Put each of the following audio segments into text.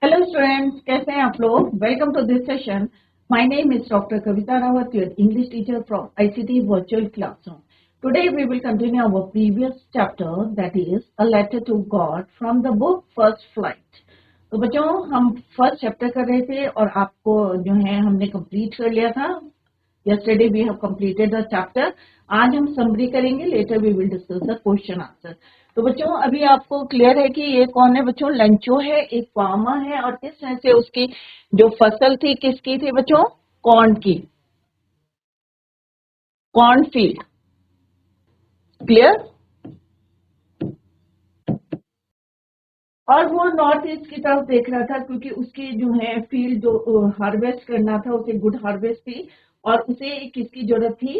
Hello students, कैसे हैं आप लोग। Welcome to this session. My name is doctor Kavita Rawat, your English teacher from ICT virtual classroom. Today we will continue our previous chapter, that is a letter to God from the book First Flight. तो बच्चों, हम first chapter कर रहे थे और आपको जो है हमने कंप्लीट कर लिया था। Yesterday we have completed the chapter. आज हम समरी करेंगे, later we will discuss the question answer. तो बच्चों, अभी आपको क्लियर है कि ये कौन है बच्चों। लेंचो है, एक फार्मर है, और किस तरह से उसकी जो फसल थी किसकी थी बच्चों, कॉर्न की, कॉर्न फील्ड। क्लियर। और वो नॉर्थ ईस्ट की तरफ देख रहा था क्योंकि उसकी जो है फील्ड जो हार्वेस्ट करना था उसे गुड हार्वेस्ट थी, और उसे किसकी जरूरत थी,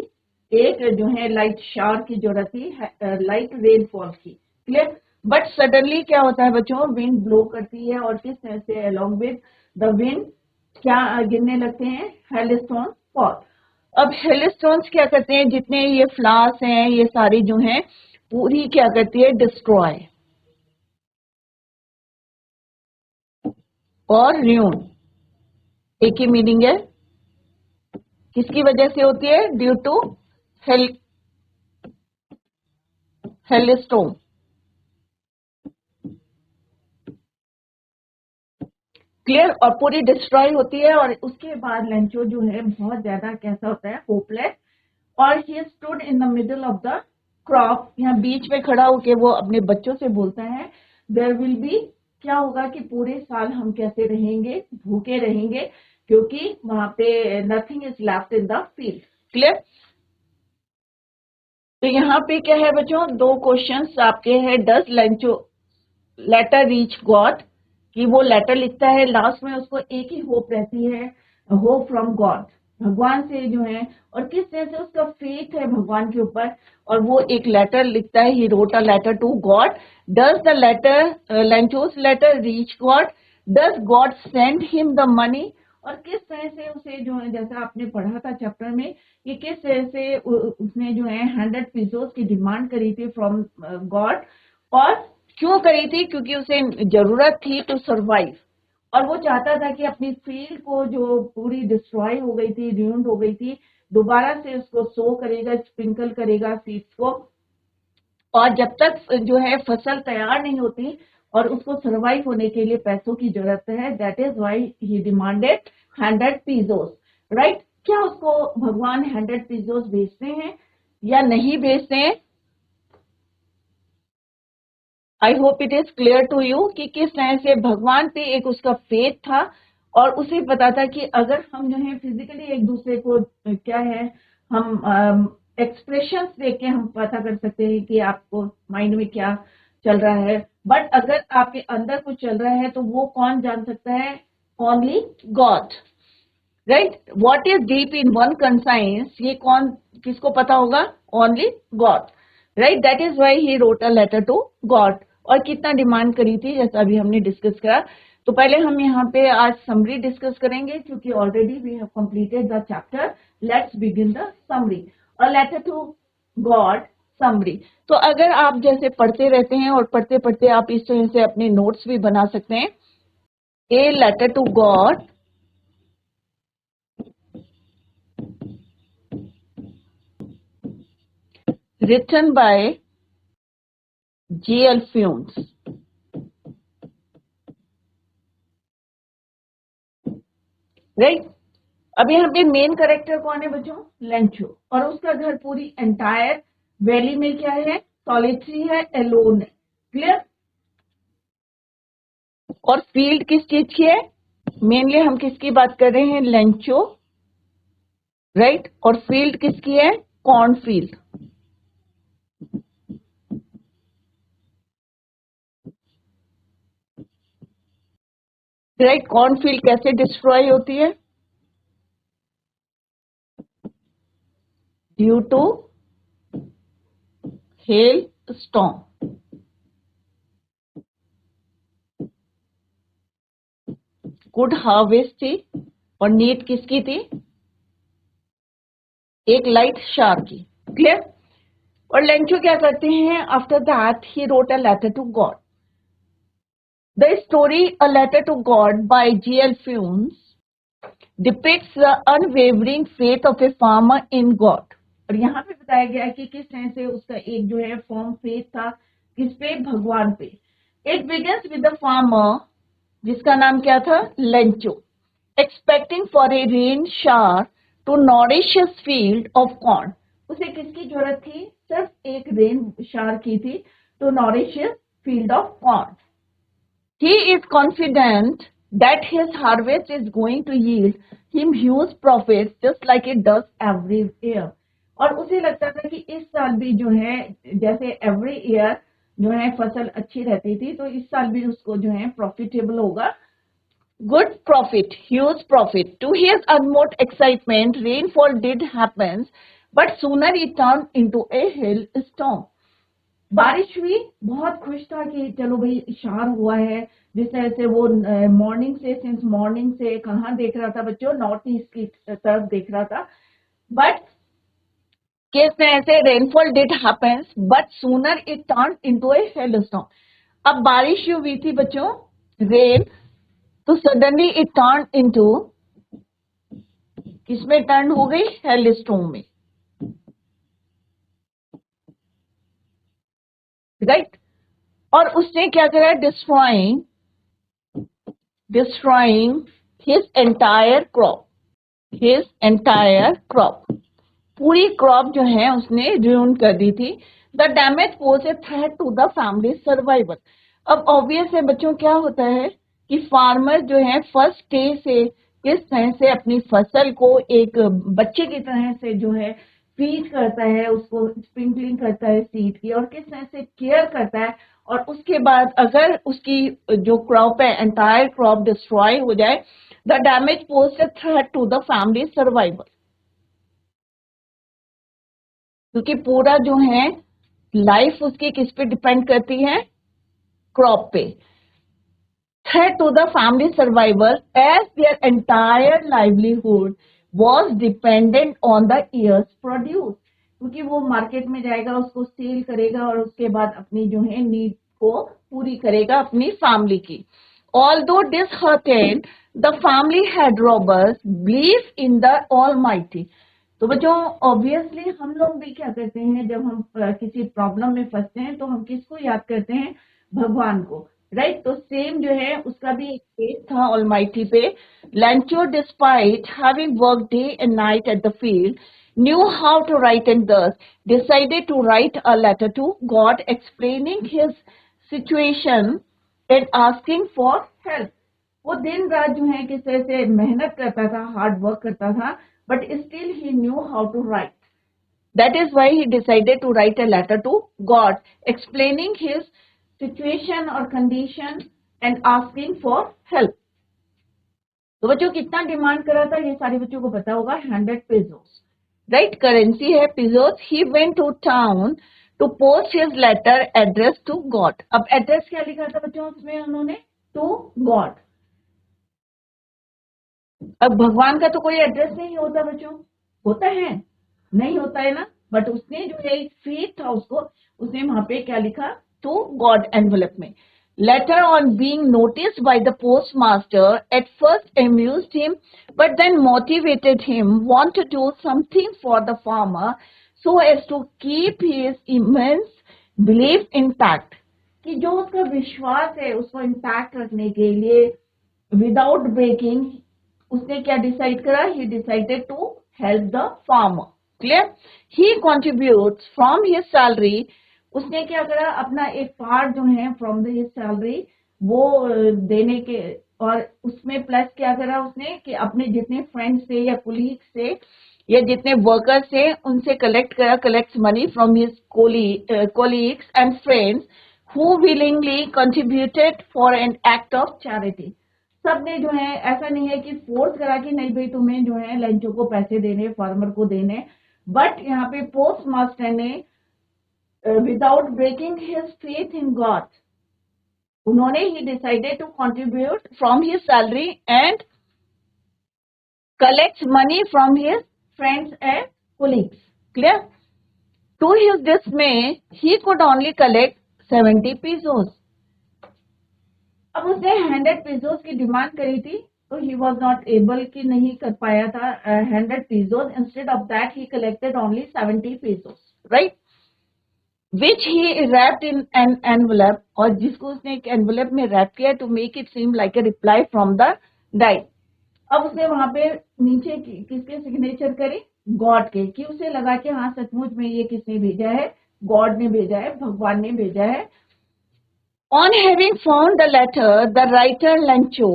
एक जो है लाइट शावर की जरूरत थी, लाइट रेनफॉल की। क्लियर। बट सडनली क्या होता है बच्चों, विंड ब्लो करती है और किस तरह से अलोंग विद द विंड क्या गिरने लगते हैं, हेलस्टोन फॉल। अब हेलस्टोन्स क्या करते हैं, जितने ये फ्लावर्स हैं ये सारी जो है पूरी क्या करती है, डिस्ट्रॉय और र्यून, एक ही मीनिंग है। किसकी वजह से होती है, due to hail hailstone. Clear. और पूरी डिस्ट्रॉय होती है, और उसके बाद लेंचो जो है बहुत ज्यादा कैसा होता है, होपलेस। और he stood in the middle of the crop, यहाँ बीच में खड़ा होके वो अपने बच्चों से बोलता है, देयर विल बी, क्या होगा कि पूरे साल हम कैसे रहेंगे, भूखे रहेंगे, क्योंकि वहां पे nothing is left in the field. Clear. तो यहाँ पे क्या है बच्चों, दो क्वेश्चंस आपके हैं। Does Lencho letter reach God, कि वो लेटर लिखता है, लास्ट में उसको एक ही होप रहती है, होप फ्रॉम गॉड, भगवान से जो है, और किस तरह से उसका फेथ है भगवान के ऊपर, और वो एक लेटर लिखता है, he wrote a letter to God. Does the letter Lencho's letter reach God, does God send him the money, और किस तरह से उसे जो है, जैसा आपने पढ़ा था चैप्टर में, कि किस तरह से उसने जो है 100 पीसोस की डिमांड करी थी फ्रॉम गॉड। और क्यों करी थी, क्योंकि उसे जरूरत थी टू सर्वाइव, और वो चाहता था कि अपनी फील्ड को जो पूरी डिस्ट्रॉय हो गई थी, र्यून्ड हो गई थी, दोबारा से उसको सो करेगा, स्प्रिंकल करेगा सीड्स को। और जब तक जो है फसल तैयार नहीं होती और उसको सर्वाइव होने के लिए पैसों की जरूरत है, that is why he demanded 100 pesos. Right. क्या उसको भगवान 100 पीसोस भेजते हैं या नहीं भेजते हैं। I hope it is clear to you कि किस तरह से भगवान पे एक उसका फेथ था, और उसे पता था कि अगर हम जो है फिजिकली एक दूसरे को क्या है, हम एक्सप्रेशन देख के हम पता कर सकते हैं कि आपको माइंड में क्या चल रहा है, बट अगर आपके अंदर कुछ चल रहा है तो वो कौन जान सकता है, only God. Right. What is deep in one conscience, ये कौन, किसको पता होगा, only God. Right. That is why he wrote a letter to God. और कितना डिमांड करी थी, जैसा अभी हमने डिस्कस करा। तो पहले हम यहाँ पे आज समरी डिस्कस करेंगे, क्योंकि already we have completed the chapter. Let's begin the summary. A letter to God summary. तो अगर आप जैसे पढ़ते रहते हैं और पढ़ते पढ़ते आप इस तरह से अपने नोट्स भी बना सकते हैं। A letter to God written by G.L. Funes। राइट। अब यहाँ पे मेन कैरेक्टर कौन है बच्चों, लेंचो, और उसका घर पूरी एंटायर वैली में क्या है, सॉलिटरी है, एलोन है। क्लियर। और फील्ड किस चीज की है, मेनली हम किसकी बात कर रहे हैं, लेंचो। राइट। और फील्ड किसकी है, corn field. Right. Corn field कैसे डिस्ट्रॉय होती है, due to hail storm. Good harvest थी, और नीड किसकी थी, एक लाइट शार की। क्लियर। और लेंचो क्या करते हैं, after that he wrote a letter to God. The story A Letter to God by G.L. Funes depicts the unwavering faith of a farmer in God. और यहाँ पे बताया गया है कि किस तरह से उसका एक जो है फर्म फेथ था किस पे, भगवान पे. It begins with the farmer जिसका नाम क्या था, Lencho, expecting for a rain shower to nourish his field of corn. उसे किसकी जरूरत थी, सिर्फ एक रेन शावर की थी, to nourish his field of corn. He is confident that his harvest is going to yield him huge profits just like it does every year. और उसे लगता था कि इस साल भी जो है जैसे एवरी ईयर जो है फसल अच्छी रहती थी, तो इस साल भी उसको जो है प्रॉफिटेबल होगा. Good profit, huge profit. To his utmost excitement, rainfall did happen, but sooner it turned into a hailstorm. बारिश हुई, बहुत खुश था कि चलो भाई इशार हुआ है. जिस तरह से वो मॉर्निंग से सिंस मॉर्निंग से कहाँ देख रहा था बच्चों, नॉर्थ ईस्ट की तरफ देख रहा था. बट किस तरह से rainfall did happens but sooner it turn into a hailstorm. अब बारिश हुई थी बच्चों, रेन, तो सडनली इट टर्न इनटू, किसमें टर्न हो गई, हेलस्टॉर्म में, राइट. और उसने क्या करा, डिस्ट्रॉइंग हिज एंटायर क्रॉप, पूरी क्रॉप जो है उसने ruin कर दी थी. The damage pose a threat to the family survival. अब ऑब्वियस है बच्चों, क्या होता है कि फार्मर जो है फर्स्ट डे से किस तरह से अपनी फसल को एक बच्चे की तरह से जो है फीड करता है, उसको स्प्रिंकलिंग करता है सीड की, और किस तरह से केयर करता है. और उसके बाद अगर उसकी जो क्रॉप है, एंटायर क्रॉप डिस्ट्रॉय हो जाए, the damage pose a threat to the family survival. क्योंकि पूरा जो है लाइफ उसकी किस पे डिपेंड करती है, क्रॉप पे. Threat to the family survival as their entire livelihood was dependent on the year's produce. क्योंकि वो मार्केट में जाएगा, उसको सेल करेगा और उसके बाद अपनी जो है नीड को पूरी करेगा अपनी फैमिली की. Although disheartened, the family had robust belief in the Almighty. तो बच्चों ऑब्वियसली हम लोग भी क्या करते हैं, जब हम किसी प्रॉब्लम में फंसते हैं तो हम किसको याद करते हैं, भगवान को, राइट. तो सेम जो है उसका भी एक फेथ था ऑलमाइटी पे. लैंचो despite having work day and night at the field knew how to write and thus decided to write a letter to God explaining his situation and asking for help. वो दिन रात जो है किस तरह से मेहनत करता था, हार्ड वर्क करता था, but still he knew how to write. That is why he decided to write a letter to God explaining his situation or condition and asking for help. तो बच्चों कितना डिमांड करा था, ये सारे बच्चों को पता होगा, 100 pesos, राइट. करेंसी है pesos. He went to town to post his letter addressed to God. अब एड्रेस क्या लिखा था बच्चों उसमें उन्होंने, to God. अब भगवान का तो कोई एड्रेस नहीं होता बच्चों, होता है, नहीं होता है ना. बट उसने जो है फेथ था उसको, उसने वहां पे क्या लिखा, टू गॉड एनवेलप में. Letter on being noticed by the postmaster at first amused him, but then motivated him want to do something for the farmer so as to keep his immense belief intact. कि जो उसका विश्वास है उसको intact रखने के लिए without breaking, उसने क्या डिसाइड करा, he decided to help the farmer. Clear. He contribute from his salary, उसने क्या करा, अपना एक पार्ट जो है फ्रॉम द हिज सैलरी वो देने के, और उसमें प्लस क्या करा उसने कि अपने जितने फ्रेंड्स थे या कुलीग्स थे या जितने वर्कर्स थे उनसे collects money from his colleagues and friends who willingly contributed for an act of charity. सबने जो है, ऐसा नहीं है कि फोर्स करा कि नहीं भाई तुम्हें जो है लंचों को पैसे देने, फार्मर को देने, बट यहाँ पे पोस्ट मास्टर ने without breaking his faith in God, उन्होंने he decided to contribute from his salary and collect money from his friends and colleagues. Clear. To his dismay he could only collect 70 pesos. अब उसने 100 pesos की demand करी थी, तो he was not able, कि नहीं कर पाया था 100 pesos. Instead of that he collected only 70 pesos, right, which he wrapped in an envelope, और जिसको उसने एक एनवलप में रैप किया to make it seem like a reply from the deity. अब उसने वहां पे नीचे किसके सिग्नेचर करे, गॉड के, कि उसे लगा कि हाँ सचमुच में ये किसने भेजा है, गॉड ने भेजा है, भगवान ने भेजा है. On having found the letter, the writer Lencho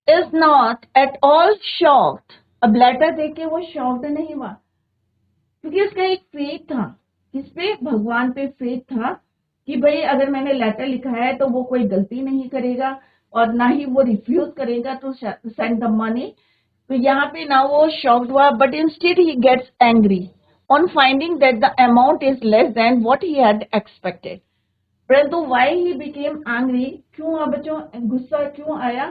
is not at all shocked. अब लेटर देख के वो शॉक्ड नहीं हुआ, क्योंकि उसका एक फेथ था, किस पे, भगवान पे फेथ था, कि भाई अगर मैंने लेटर लिखा है तो वो कोई गलती नहीं करेगा और ना ही वो रिफ्यूज करेगा टू सेंड द मनी. तो यहाँ पे ना वो शॉक्ड हुआ, but instead he gets angry on finding that the amount is less than what he had expected. परंतु वाई ही बिकेम एंग्री, क्यों हुआ बच्चों, गुस्सा क्यों आया,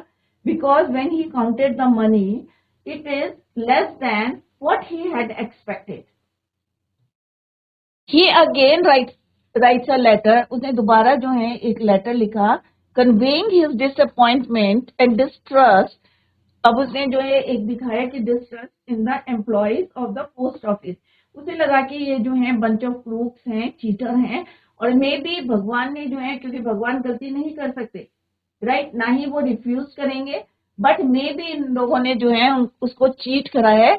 because when he counted the money it is less than what he had expected. He again writes a letter, उसने दोबारा जो है एक लेटर लिखा, conveying his disappointment and distrust. अब उसने जो है एक दिखाया कि distrust in the employees of the post office. उसे लगा कि ये जो है बंच ऑफ क्रूक्स हैं, चीटर हैं, और मे भी भगवान ने जो है, क्योंकि भगवान गलती नहीं कर सकते, राइट, ना ही वो रिफ्यूज करेंगे, बट मे बी इन लोगों ने जो है उसको चीट करा है.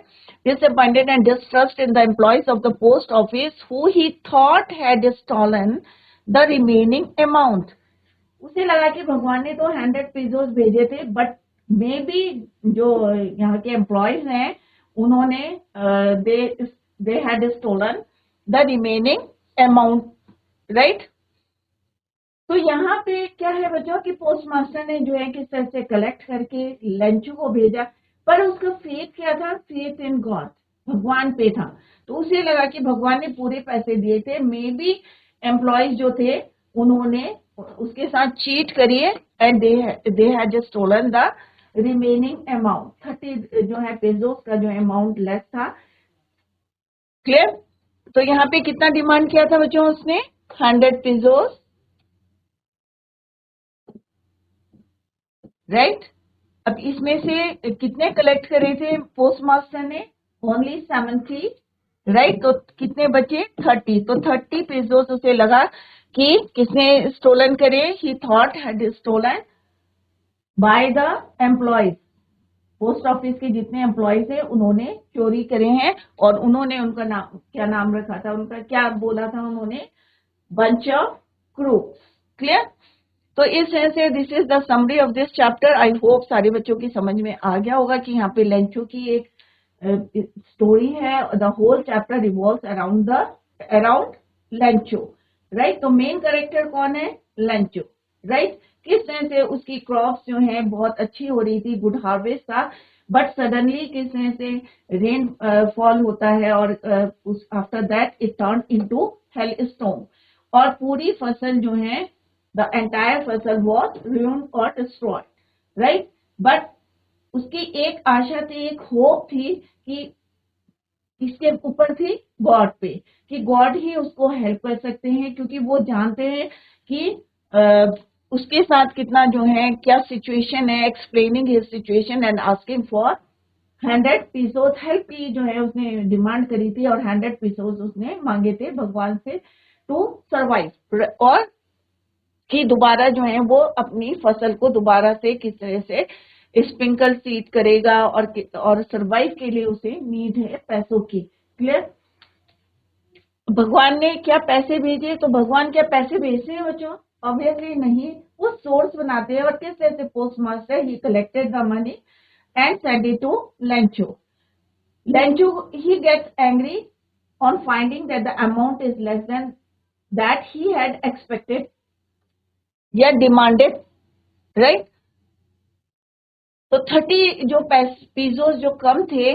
Disappointed and distrust in the employees of the post office who he thought had stolen the remaining amount. उसे लगा कि भगवान ने तो 100 pesos भेजे थे, बट मे बी जो यहाँ के एम्प्लॉयज हैं उन्होंने they had stolen the remaining amount, right. तो यहाँ पे क्या है बच्चों कि पोस्ट मास्टर ने जो है किस तरह से कलेक्ट करके लेंचू को भेजा, पर उसका फेथ क्या था, फेथ इन गॉड, भगवान पे था. तो उसे लगा कि भगवान ने पूरे पैसे दिए थे, मे बी एम्प्लॉयज जो थे उन्होंने उसके साथ चीट करिए, and they had just stolen the remaining amount. 30 जो है पेजोस का जो अमाउंट लेस था. क्लियर. तो यहाँ पे कितना डिमांड किया था बच्चों उसने, 100 पेजोस, राइट. अब इसमें से कितने कलेक्ट करे थे पोस्ट मास्टर ने, ओनली 70, राइट. तो कितने बचे, 30. तो 30 पेजोस उसे लगा कि किसने स्टोलन करे, he thought had stolen by the employees. Post office के जितने एम्प्लॉयज है उन्होंने चोरी करे हैं, और उन्होंने उनका नाम, क्या नाम रखा था उनका, क्या बोला था उन्होंने, बंच ऑफ क्रूक्स. क्लियर. तो इस तरह से this is the summary of this chapter. I hope सारे बच्चों की समझ में आ गया होगा कि यहाँ पे लेंचो की एक स्टोरी है. The whole chapter revolves around Lencho, right. तो मेन कैरेक्टर कौन है, लेंचो, राइट. किस तरह से उसकी क्रॉप्स जो है बहुत अच्छी हो रही थी, गुड हार्वेस्ट था, बट सडनली किस तरह से रेन फॉल होता है, और after that it turn into hello storm, और पूरी फसल जो है, the entire फसल was ruined or destroyed, right. but उसकी एक आशा थी, एक होप थी, कि इसके ऊपर थी, गॉड पे, कि गॉड ही उसको हेल्प कर सकते हैं, क्योंकि वो जानते हैं कि उसके साथ कितना जो है, क्या सिचुएशन है. Explaining his situation and asking for 100 pesos help की जो है उसने डिमांड करी थी, और 100 pesos उसने मांगे थे भगवान से टू सर्वाइव, और कि दोबारा जो है वो अपनी फसल को दोबारा से किस तरह से स्प्रिंकल सीड करेगा, और सर्वाइव के लिए उसे नीड है पैसों की. क्लियर. भगवान ने क्या पैसे भेजे, तो भगवान क्या पैसे भेजते हैं बच्चों, ऑब्वियसली नहीं, वो सोर्स बनाते हैं. और किस तरह से post master he collected the money and send it to Lencho. Lencho he gets angry on finding that the amount is less than that he had expected या डिमांडेड, राइट. तो 30 जो पेजोस जो कम थे,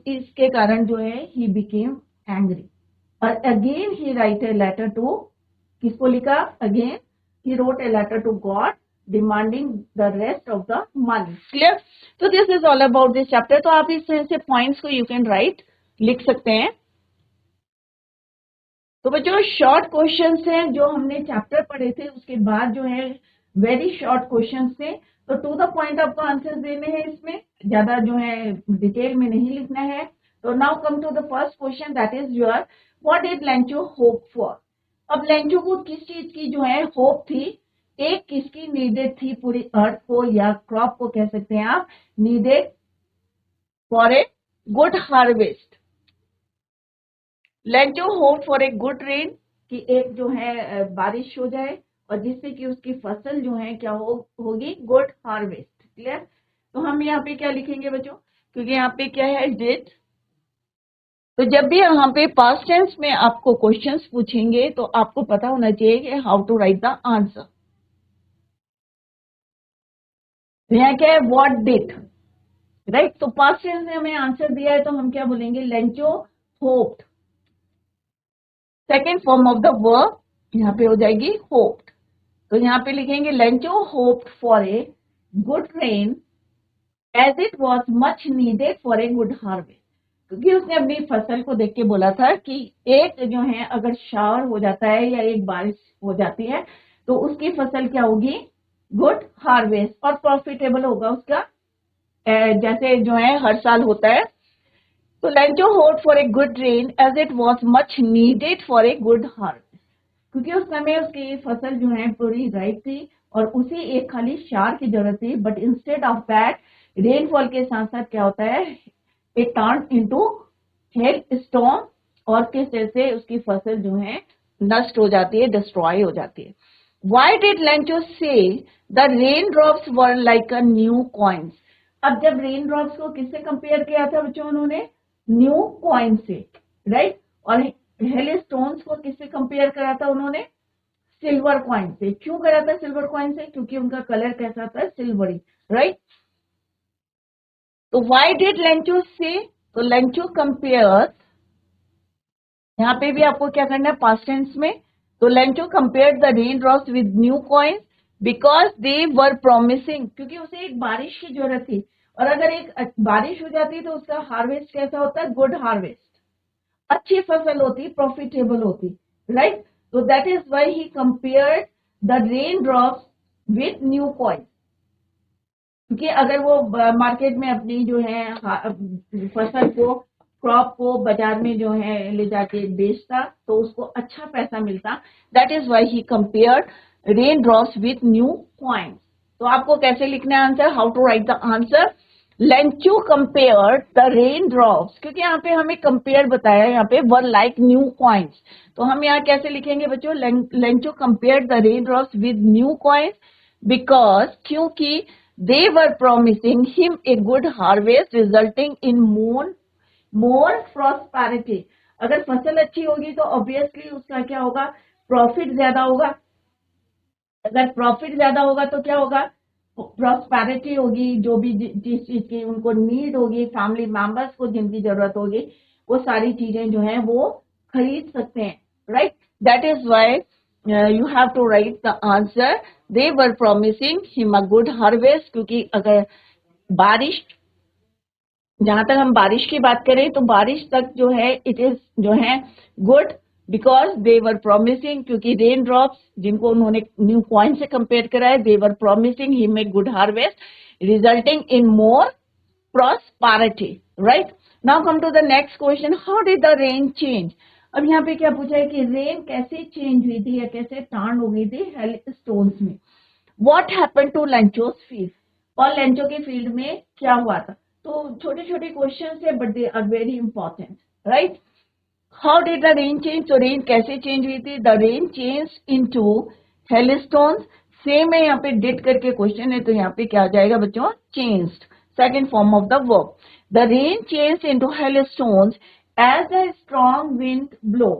इसके कारण जो है ही बिकेम एंग्री, और again he write a letter to, किसको लिखा, again he wrote a letter to God demanding the rest of the money. Clear. तो this is all about this chapter. तो आप इस तरह से पॉइंट्स को यू कैन राइट, लिख सकते हैं. तो बच्चों शॉर्ट क्वेश्चंस हैं जो हमने चैप्टर पढ़े थे, उसके बाद जो है वेरी शॉर्ट क्वेश्चन थे, तो टू द पॉइंट आपको आंसर देने हैं, इसमें ज्यादा जो है डिटेल में नहीं लिखना है। तो now come to the first question, that is your what did Lencho hope for. अब लेंचो को किस चीज की जो है होप थी, एक किसकी नीडेड थी, पूरी अर्थ को या क्रॉप को कह सकते हैं आप, needed for a good harvest. Lencho hope for a good rain, कि एक जो है बारिश हो जाए और जिससे कि उसकी फसल जो है क्या होगी, गुड हार्वेस्ट। क्लियर। तो हम यहाँ पे क्या लिखेंगे बच्चों, क्योंकि यहाँ पे क्या है, डिड। तो जब भी यहाँ पे पास्ट टेंस में आपको क्वेश्चंस पूछेंगे तो आपको पता होना चाहिए कि how to write the answer. यहाँ क्या है, व्हाट डिड, राइट। तो पास्ट टेंस में हमें आंसर दिया है तो हम क्या बोलेंगे, Lencho hoped. Second form of the verb यहाँ पे हो जाएगी होप्ड। तो यहाँ पे लिखेंगे Lencho hoped for a good rain as it was much needed for a good harvest. क्योंकि उसने अपनी फसल को देख के बोला था कि एक जो है अगर शावर हो जाता है या एक बारिश हो जाती है तो उसकी फसल क्या होगी, गुड हार्वेस्ट, और प्रॉफिटेबल होगा उसका, जैसे जो है हर साल होता है। तो Lencho hoped for a good rain as it was much needed for a good harvest, क्योंकि उस समय उसकी फसल जो है पूरी राइट थी और उसे एक खाली शार की जरूरत थी, but instead of that rainfall के साथ साथ क्या होता है, it turn into hello storm, और किस तरह से उसकी फसल जो है नष्ट हो जाती है, डिस्ट्रॉय हो जाती है। Why did Lencho say the raindrops were like a new coins? अब जब रेन ड्रॉप्स को किससे कंपेयर किया था बच्चों उन्होंने, न्यू कॉइन से, राइट। और हेल स्टोन्स को किससे कंपेयर करा था उन्होंने, सिल्वर कॉइन से। क्यों करा था सिल्वर कॉइन से, क्योंकि उनका कलर कैसा था, सिल्वरी, राइट। तो वाई डिड लेंचो से, तो लेंचो कंपेयर, यहाँ पे भी आपको क्या करना है, पास्ट टेंस में। तो Lencho compare the rain drops with new coins because they were promising, क्योंकि उसे एक बारिश की जरूरत थी, और अगर एक बारिश हो जाती तो उसका हार्वेस्ट कैसा होता है, गुड हार्वेस्ट, अच्छी फसल होती, प्रॉफिटेबल होती, राइट। तो that is why he compared the rain drops with new coins, क्योंकि अगर वो मार्केट में अपनी जो है फसल को, क्रॉप को बाजार में जो है ले जाके बेचता तो उसको अच्छा पैसा मिलता। That is why he compared rain drops with new coins. तो आपको कैसे लिखना है answer, how to write the answer, Lencho compared the rain drops, क्योंकि यहाँ पे हमें कंपेयर बताया, यहाँ पे वर लाइक न्यू कॉइन्स। तो हम यहाँ कैसे लिखेंगे बच्चों, Lencho compared the rain drops with new coins because, क्योंकि they were promising him a good harvest resulting in more prosperity। अगर फसल अच्छी होगी तो ऑब्वियसली उसका क्या होगा, प्रॉफिट ज्यादा होगा। अगर प्रॉफिट ज्यादा होगा तो क्या होगा, प्रॉस्पेरिटी होगी, जो भी जिस चीज की उनको नीड होगी, फैमिली मेंबर्स को जिनकी जरूरत होगी, वो सारी चीजें जो है वो खरीद सकते हैं, right. That is why you have to write the answer, they were promising him a good harvest, क्योंकि अगर बारिश, जहां तक हम बारिश की बात करें तो बारिश तक जो है इट इज जो है good, because they were promising, क्योंकि रेन ड्रॉप्स जिनको उन्होंने न्यू कॉइन से कंपेयर करा है, they were promising him a good harvest resulting in more prosperity, right. Now come to the next question, how did the rain change. अब यहाँ पे क्या पूछा है कि रेन कैसे चेंज हुई थी या कैसे टर्न हो गई थी हेल स्टोन्स में। What happened to Lencho's field, और लेंचो के फील्ड में क्या हुआ था। तो छोटे छोटे क्वेश्चन है but they are very important, right. How did the rain change, तो रेन कैसे चेंज हुई थी, the rain change into hailstones. Same है, यहाँ पे डिड करके क्वेश्चन है तो यहाँ पे क्या आ जाएगा बच्चों, changed, second form of the verb. The rain change into hailstones as a strong wind blow,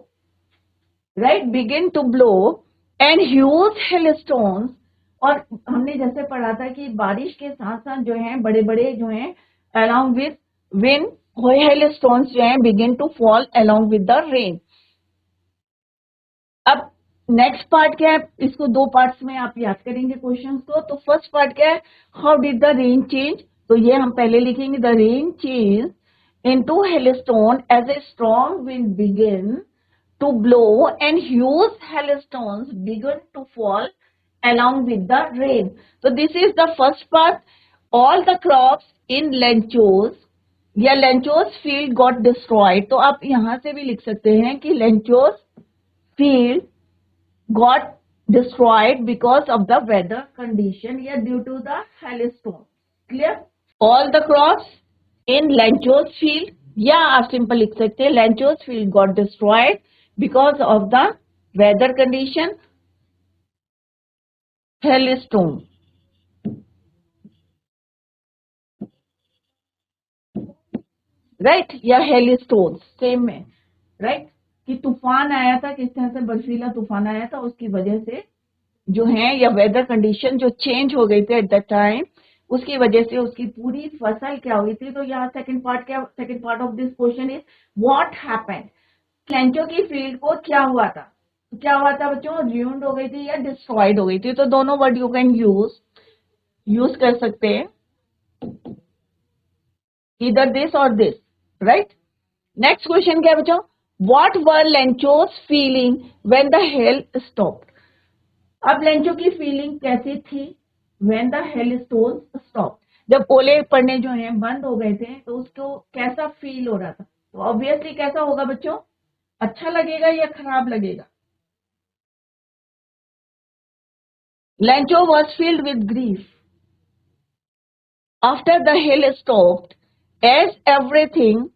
right, begin to blow and huge hailstones. और हमने जैसे पढ़ा था कि बारिश के साथ साथ जो है बड़े बड़े जो है along with wind, hailstones जो है begin to fall along with the rain। अब नेक्स्ट पार्ट क्या है, इसको दो पार्ट्स में आप याद करेंगे क्वेश्चंस को। तो फर्स्ट पार्ट क्या है, how did the rain change, तो ये हम पहले लिखेंगे, the rain change into hailstone as a strong wind begin to blow and huge hailstones began to fall along with the rain. So this is the first part. All the crops in Lenchos या Lenchos field got destroyed. तो आप यहां से भी लिख सकते हैं कि Lenchos field got destroyed because of the weather condition या due to the hailstorm. Clear? All the crops in Lenchos field या आप सिंपल लिख सकते हैं Lenchos field got destroyed because of the weather condition hailstorm. Right या हेलीस्टोन same में right कि तूफान आया था, किस तरह से बर्फीला तूफान आया था, उसकी वजह से जो है या वेदर कंडीशन जो चेंज हो गई थी एट द टाइम, उसकी वजह से उसकी पूरी फसल क्या हुई थी. तो यहाँ second part of this question is what happened. Lencho की फील्ड को क्या हुआ था, तो क्या हुआ था बच्चों, ruined हो गई थी या डिस्ट्रॉयड हो गई थी. तो दोनों वर्ड यू कैन यूज कर सकते हैं, either this or this, right? Next question क्या बच्चों, what were Lencho's feeling when the hail stopped. अब लेंचो की फीलिंग कैसी थी when the hailstones stopped. जब ओले पड़ने जो हैं बंद हो गए थे तो उसको कैसा फील हो रहा था. तो ऑब्वियसली कैसा होगा बच्चों, अच्छा लगेगा या खराब लगेगा. Lencho was filled with grief after the hail stopped as everything.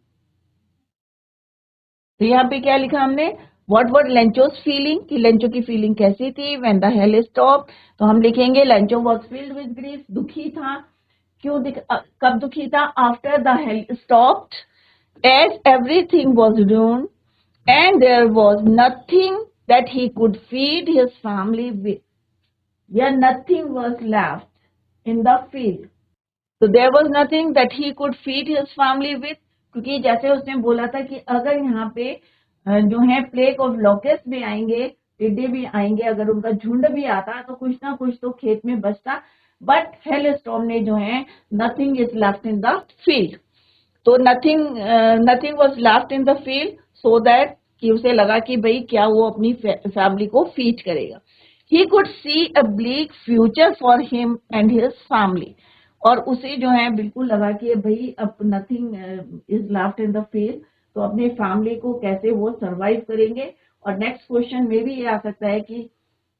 तो यहाँ पे क्या लिखा हमने, व्हाट वर लेंचोस फीलिंग, कि लेंचो की फीलिंग कैसी थी व्हेन द हेल स्टॉप. तो हम लिखेंगे Lencho was filled with grief, दुखी था. क्यों कब दुखी था, after the hail stopped as everything was ruined and there was nothing that he could feed his family with, या nothing was left in the field. तो there was nothing that he could feed his family with, क्योंकि जैसे उसने बोला था कि अगर यहाँ पे जो है प्लेग ऑफ लॉकेस्ट भी आएंगे, टिड्डे भी आएंगे, अगर उनका झुंड भी आता तो कुछ ना कुछ तो खेत में बचता. बट हेल स्टॉर्म ने जो है nothing is left in the field. तो nothing was left in the field so that कि उसे लगा कि भाई क्या वो अपनी फैमिली को फीड करेगा. He could see a bleak future for him and his family. और उसे जो है बिल्कुल लगा कि भाई अब nothing is left in the field, तो अपने फैमिली को कैसे वो सरवाइव करेंगे. और नेक्स्ट क्वेश्चन में भी ये आ सकता है कि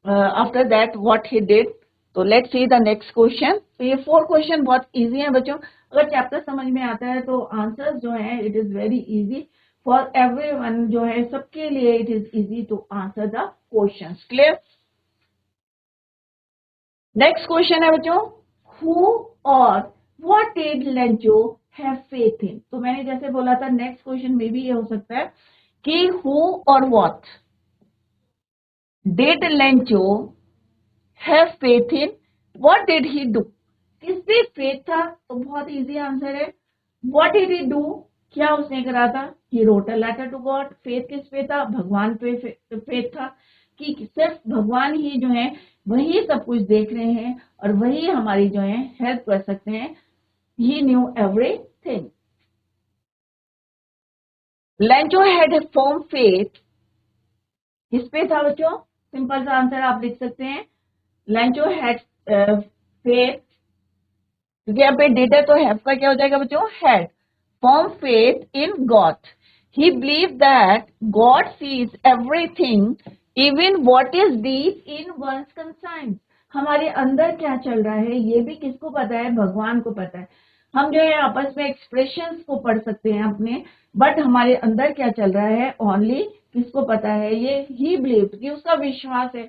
after that what he did. तो let's see the next question. तो ये 4 क्वेश्चन बहुत इजी हैं बच्चों. अगर चैप्टर समझ में आता है तो आंसर्स जो है it is very easy for everyone, जो है सबके लिए it is easy to answer the questions. Clear. Next question है बच्चों, who or what did Lencho have faith in. तो मैंने जैसे बोला था नेक्स्ट क्वेश्चन में भी ये हो सकता है कि who or what did Lencho have faith in, what did he do. किस पे फेथ था, तो बहुत इजी आंसर है. what did he do, क्या उसने करा था. he wrote a letter to God. Faith किस पे था, भगवान पे फेथ था कि सिर्फ भगवान ही जो है वही सब कुछ देख रहे हैं और वही हमारी जो है हेल्प कर सकते हैं. He knew everything. Lencho had a firm faith. किस पे था बच्चों, सिंपल सा आंसर आप लिख सकते हैं. लेंचो हैड फेथ, क्योंकि यहाँ पे डेटा तो हैव का क्या हो जाएगा बच्चों, had. Firm faith in God. He believe that God sees everything even what is deep in one's conscience. हमारे अंदर क्या चल रहा है ये भी किसको पता है, भगवान को पता है. हम जो है आपस में एक्सप्रेशंस को पढ़ सकते हैं अपने, बट हमारे अंदर क्या चल रहा है ओनली किसको पता है. ये ही बिलीव, कि उसका विश्वास है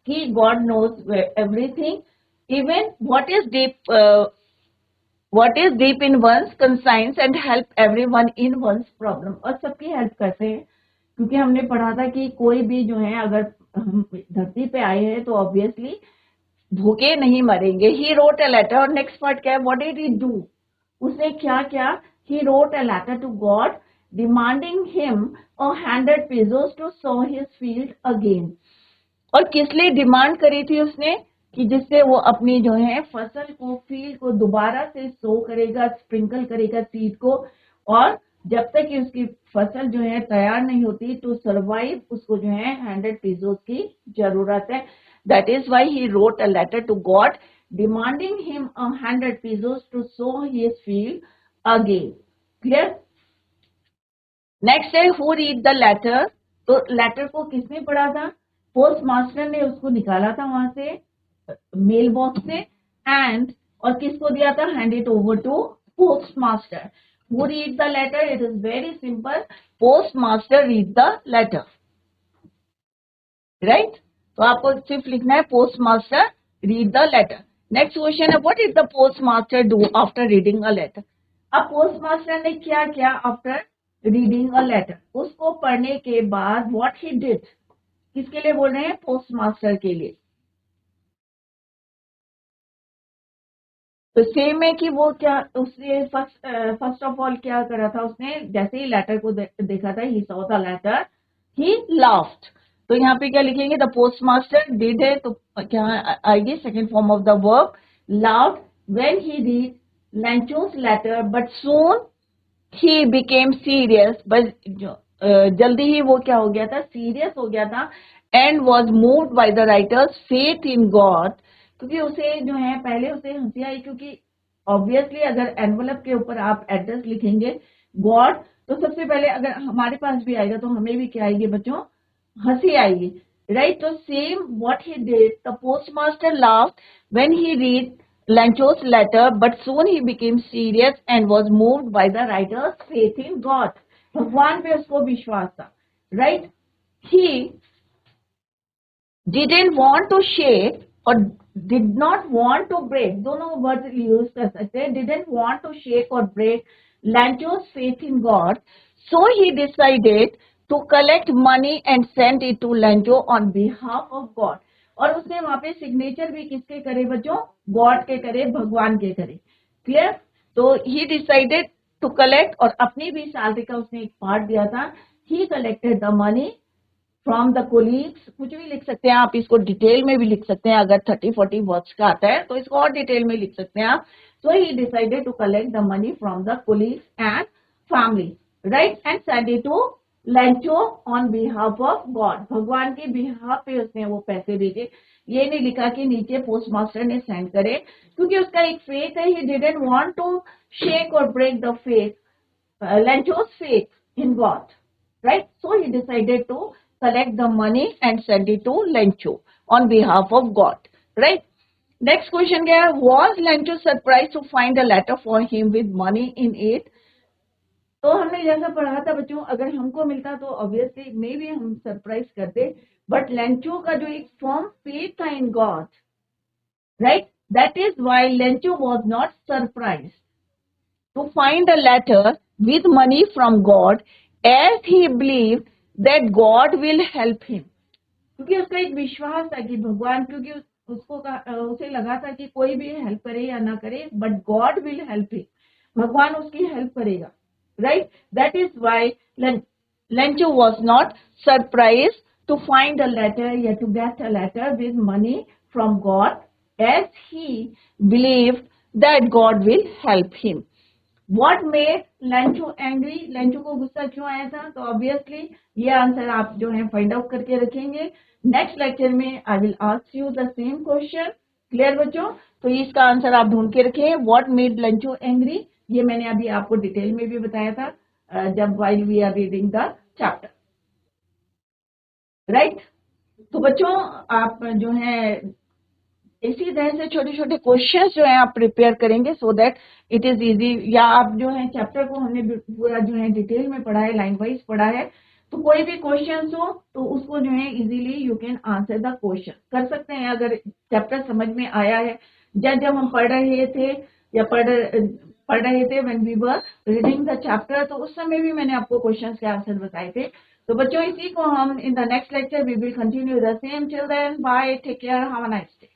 कि God knows everything even what is deep in one's conscience and help everyone in one's problem. और सबकी हेल्प करते हैं, क्योंकि हमने पढ़ा था कि कोई भी जो है अगर हम धरती पे आए हैं तो ऑब्वियसली भूखे नहीं मरेंगे. He wrote a letter. और नेक्स्ट पार्ट क्या है, व्हाट डिड ही डू, उसने क्या क्या. He wrote a letter to God demanding him a 100 pesos to sow his field again. और किस लिए डिमांड करी थी उसने, कि जिससे वो अपनी जो है फसल को, फील्ड को दोबारा से सो करेगा, स्प्रिंकल करेगा सीड को. और जब तक कि उसकी फसल जो है तैयार नहीं होती टू सरवाइव, उसको जो है 100 pesos की जरूरत है. That is why he wrote a letter to God demanding him 100 pesos to sow his field again. Clear? Next है हु रीड द लेटर. तो लेटर को किसने पढ़ा था? पोस्ट मास्टर ने उसको निकाला था वहां से, मेल बॉक्स से, एंड और किसको दिया था? Hand it over to post master. Who read the letter? It is very simple. Post master read the letter. Right? तो आपको सिर्फ लिखना है post master read the letter. Next question है what is the post master do after reading a letter. अब post master ने क्या किया आफ्टर रीडिंग अ लेटर? उसको पढ़ने के बाद व्हाट ही डिड. किसके लिए बोल रहे हैं? पोस्ट मास्टर के लिए. तो सेम है कि वो क्या उसने फर्स्ट ऑफ ऑल क्या करा था उसने? जैसे ही लेटर को देखा था, he saw the letter, he laughed. तो यहाँ पे क्या लिखेंगे? द पोस्ट मास्टर डिड है, तो क्या आएगी? Second form of the verb laughed when he read Lencho's letter but soon he became serious. बस जल्दी ही वो क्या हो गया था? सीरियस हो गया था. And was moved by the writer's faith in God. क्योंकि उसे जो है पहले उसे हंसी आई, क्योंकि ऑब्वियसली अगर एनवलप के ऊपर आप एड्रेस लिखेंगे गॉड, तो सबसे पहले अगर हमारे पास भी आएगा तो हमें भी क्या आएगी बच्चों? हंसी आएगी. राइट? तो same what he did, the post master laughed when he read Lencho's letter, but soon he became serious and was moved by the writer's faith in God. भगवान पे उसको विश्वास था. Right? He didn't want to shake or did not want to break. दोनों word use कर सकते हैं. Didn't want to shake or break Lencho's faith in God, so he decided to collect money and send it to Lencho on behalf of God. और उसने वहां पे signature भी किसके करे बच्चों? गॉड के करे, भगवान के करे. क्लियर? तो ही डिसाइडेड टू कलेक्ट, और अपनी भी सैलरी का उसने एक पार्ट दिया था. ही collected the money from the colleagues. कुछ भी लिख सकते हैं आप, इसको डिटेल में भी लिख सकते हैं. अगर 30-40 वर्ड्स का आता है तो इसको और डिटेल में लिख सकते हैं आप. So he decided to collect the money from the colleagues and family. Right? And send it to Lencho on behalf of God. भगवान के बिहाफ पे उसने वो पैसे भेजे. ये नहीं लिखा कि नीचे पोस्ट मास्टर ने सेंड करे, क्योंकि उसका एक फेथ है. He didn't want to shake और break the faith, Lencho's faith in God. Right? So he decided to collect the money and send it to Lencho on behalf of God. Right? Next question क्या है? Was Lencho surprised to find a letter for him with money in it? तो हमने जैसा पढ़ा था बच्चों, अगर हमको मिलता तो ऑब्वियसली मे भी हम सरप्राइज करते. बट लेंचो का जो एक फर्म फेथ था in God, right, that is why Lencho was not surprise to find a letter with money from God as he believed that God will help him. क्योंकि उसका एक विश्वास था कि भगवान, क्योंकि उसको उसे लगा था कि कोई भी हेल्प करे या ना करे, but God will help him. भगवान उसकी हेल्प करेगा. Right? That is why Lencho was not surprised to find a letter, yeah, to get a letter with money from God, as he believed that God will help him. What made Lencho angry? Lencho को गुस्सा क्यों आया था? तो obviously ये answer आप जो है फाइंड आउट करके रखेंगे. नेक्स्ट लेक्चर में I will ask you the same question. Clear बच्चों? तो इसका आंसर आप ढूंढ के रखें. What made Lencho angry? ये मैंने अभी आपको डिटेल में भी बताया था जब while we are reading the chapter. Right? तो बच्चों आप जो है इसी तरह से छोटे छोटे क्वेश्चंस जो है आप प्रिपेयर करेंगे so that it is easy. या आप जो है चैप्टर को हमने पूरा जो है डिटेल में पढ़ा है, लाइन वाइज पढ़ा है, तो कोई भी क्वेश्चंस हो तो उसको जो है easily you can answer the question कर सकते हैं अगर चैप्टर समझ में आया है. जब हम पढ़ रहे थे या पढ़ रहे थे when we were reading the chapter, तो उस समय भी मैंने आपको क्वेश्चंस के आंसर बताए थे. तो बच्चों इसी को हम in the next lecture we will continue the same. Till then bye, take care, have a nice day.